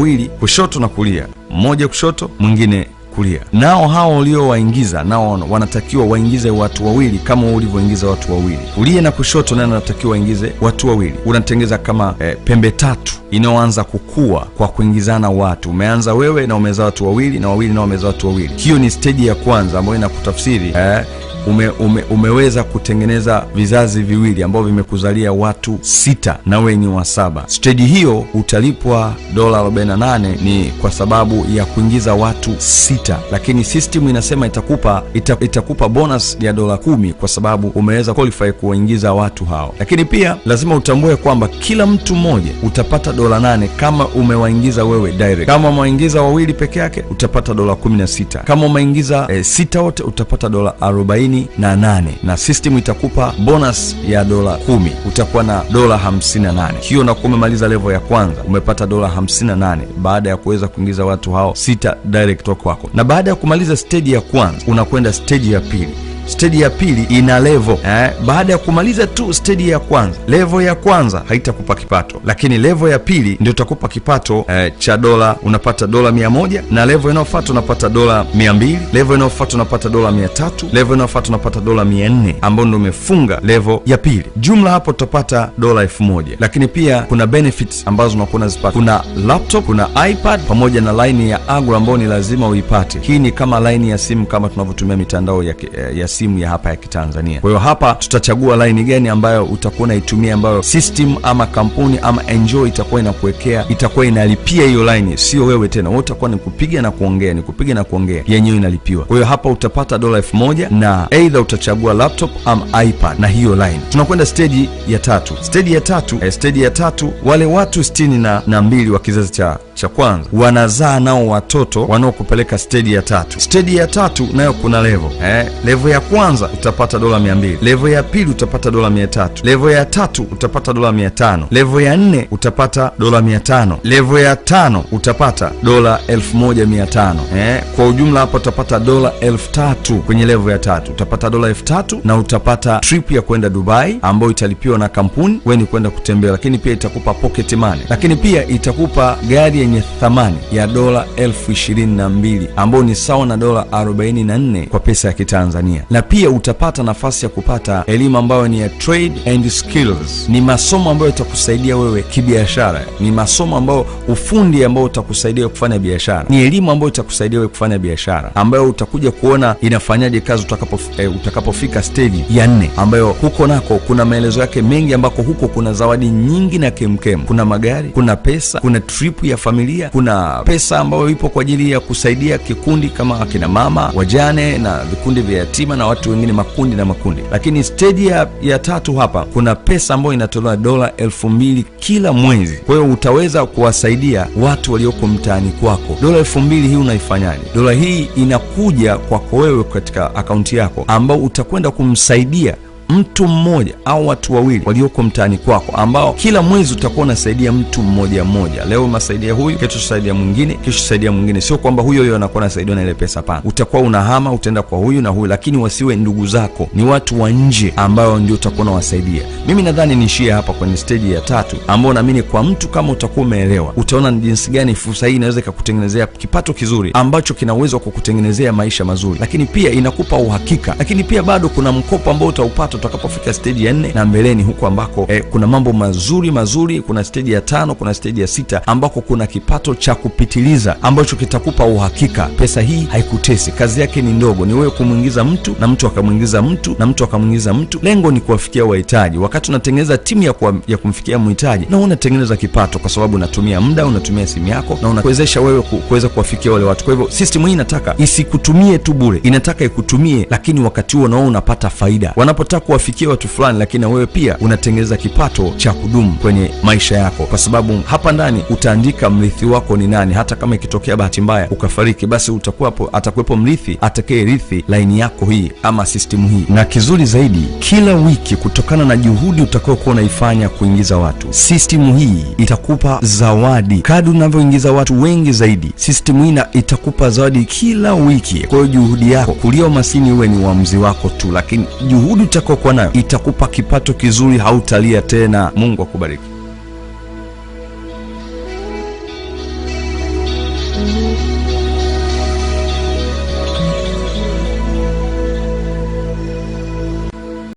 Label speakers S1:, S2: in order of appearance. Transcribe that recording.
S1: wawili kushoto na kulia, mmoja kushoto mwingine kulia. Nao hao uliowaingiza nao wanatakiwa waingize watu wawili kama ulivyoingiza watu wawili. Kulia na kushoto nao wanatakiwa waingize watu wawili. Unatengeza kama pembe tatu inayoanza kukua kwa kuingizana watu. Umeanza wewe na umezaa watu wawili, na wawili na umezaa watu wawili. Hiyo ni stage ya kwanza ambayo inakutafsiri umeweza kutengeneza vizazi viwili ambao vimekuzalia watu 6 na wewe ni wa 7. Stage hiyo utalipwa $48 ni kwa sababu ya kuingiza watu 6, lakini system inasema itakupa bonus ya $10 kwa sababu umeweza qualify kuwaingiza watu hao. Lakini pia lazima utambue kwamba kila mtu mmoja utapata $8 kama umewaingiza wewe direct. Kama umewaingiza wawili peke yake utapata $16. Kama umeingiza 6 wote utapata $48 na system itakupa bonus ya $10. Utakuwa na $58. Hiyo na umemaliza level ya kwanza, umepata $58 baada ya kuweza kuingiza watu hao 6 direct kwako. Na baada ya kumaliza stage ya kwanza unakwenda stage ya pili. Stage ya pili ina level. Baada ya kumaliza tu stage ya kwanza, level ya kwanza haitakupa kipato, lakini level ya pili ndio utakupa kipato cha unapata $100, na level inayofuata unapata $200, level inayofuata unapata $300, level inayofuata unapata $400, ambao ndio umefunga level ya pili. Jumla hapo utapata $1000. Lakini pia kuna benefits ambazo unakuwa unazipata. Kuna laptop, kuna iPad pamoja na line ya Agro ambayo ni lazima uipate. Hii ni kama line ya simu kama tunavyotumia mitandao ya simu ya hapa ya Kitanzania. Kwa hiyo hapa tutachagua line gani ambayo utakuwa unaitumia, ambayo system ama kampuni ama Enjoy itakuwa inakuwekea, itakuwa inalipia hiyo line, sio wewe tena. Wewe utakuwa ni kupiga na kuongea, yenyewe inalipiwa. Kwa hiyo hapa utapata $1000 na either utachagua laptop ama iPad na hiyo line. Tunakwenda stage ya tatu. Stage ya tatu wale watu 62 wa kizazi cha kwanza wanazaa nao watoto wanaokupeleka stage ya tatu. Stage ya tatu nayo kuna level. Level ya kwanza utapata $200, level ya pili utapata $300, level ya tatu utapata $500, level ya 4 utapata $500, level ya 5 utapata $1500. Kwa ujumla hapo utapata $3000 kwenye level ya tatu. Utapata $3000 na utapata trip ya kwenda Dubai ambayo italipiwa na kampuni, wewe ni kwenda kutembea, lakini pia itakupa pocket money, lakini pia itakupa gari yenye thamani ya $22,000 ambayo ni sawa na $44 kwa pesa ya Kitanzania. Na pia utapata nafasi ya kupata elimu ambayo ni ya trade and skills. Ni masomo ambayo itakusaidia wewe kibiashara, ni masomo ambayo ufundi ambao utakusaidia kufanya biashara, ni elimu ambayo itakusaidia wewe kufanya biashara, ambayo utakuja kuona inafanyaje kazi utakapofika stage ya 4, ambayo huko nako kuna maelezo yake mengi, ambako huko kuna zawadi nyingi na kemkem. Kuna magari, kuna pesa, kuna trip ya familia, kuna pesa ambayo ipo kwa ajili ya kusaidia kikundi kama akina mama, wajane na vikundi vya yatima na watu wengine, makundi. Lakini stage ya tatu hapa kuna pesa ambayo inatolewa $2000 kila mwezi. Kwa hiyo utaweza kuwasaidia watu walioko mtaani kwako. $2000 hii unaifanyaje? Dola hii inakuja kwako wewe katika akaunti yako, ambao utakwenda kumsaidia mtu mmoja au watu wawili walioko mtaani kwako, ambao kila mwezi utakuwa unasaidia mtu mmoja. Leo unasaidia huyu, kesho usaidia mwingine, kesho usaidia mwingine. Sio kwamba huyo anakuwa anasaidiwa na ile pesa, hapana. Utakuwa unahama, utaenda kwa huyu na huyu, lakini wasiwe ndugu zako, ni watu wa nje ambao ndio utakuwa unawasaidia. Mimi nadhani niishie hapa kwenye stage ya tatu, ambao naamini kwa mtu kama utakuwa umeelewa, utaona ni jinsi gani fursa hii inaweza kukutengenezea kipato kizuri ambacho kina uwezo wa kukutengenezea maisha mazuri, lakini pia inakupa uhakika. Lakini pia bado kuna mkopo ambao utaupata utakapofika stage ya 4 na mbeleni huko, ambako kuna mambo mazuri. Kuna stage ya 5, kuna stage ya 6 ambako kuna kipato cha kupitiliza ambacho kitakupa uhakika. Pesa hii haikutesi, kazi yake ni ndogo, ni wewe kumuingiza mtu na mtu akamuingiza mtu na mtu akamuingiza mtu. Lengo ni kuwafikia wahitaji. Wakati unatengeneza timu ya kumfikia mhitaji, na unatengeneza kipato kwa sababu unatumia muda, unatumia simu yako na unakuwezesha wewe kuweza kuwafikia wale watu. Kwa hivyo system hii inataka isikutumie tu bure, inataka ikutumie, lakini wakati huo nao unapata faida. Wanapotaka kuwafikia watu fulani, lakini wewe pia unatengeneza kipato cha kudumu kwenye maisha yako, kwa sababu hapa ndani utaandika mrithi wako ni nani. Hata kama ikitokea bahati mbaya ukafariki, basi atakuwepo mrithi atakayerithi line yako hii ama system hii. Na kizuri zaidi, kila wiki, kutokana na juhudi utakayokuwa unaifanya kuingiza watu, system hii itakupa zawadi. Kadri unavyoingiza watu wengi zaidi, system hii itakupa zawadi kila wiki. Kwa hiyo juhudi yako, kulia umaskini uwe ni uamuzi wako tu, lakini juhudi utakayokuwa nayo itakupa kipato kizuri, hautalia tena. Mungu akubariki.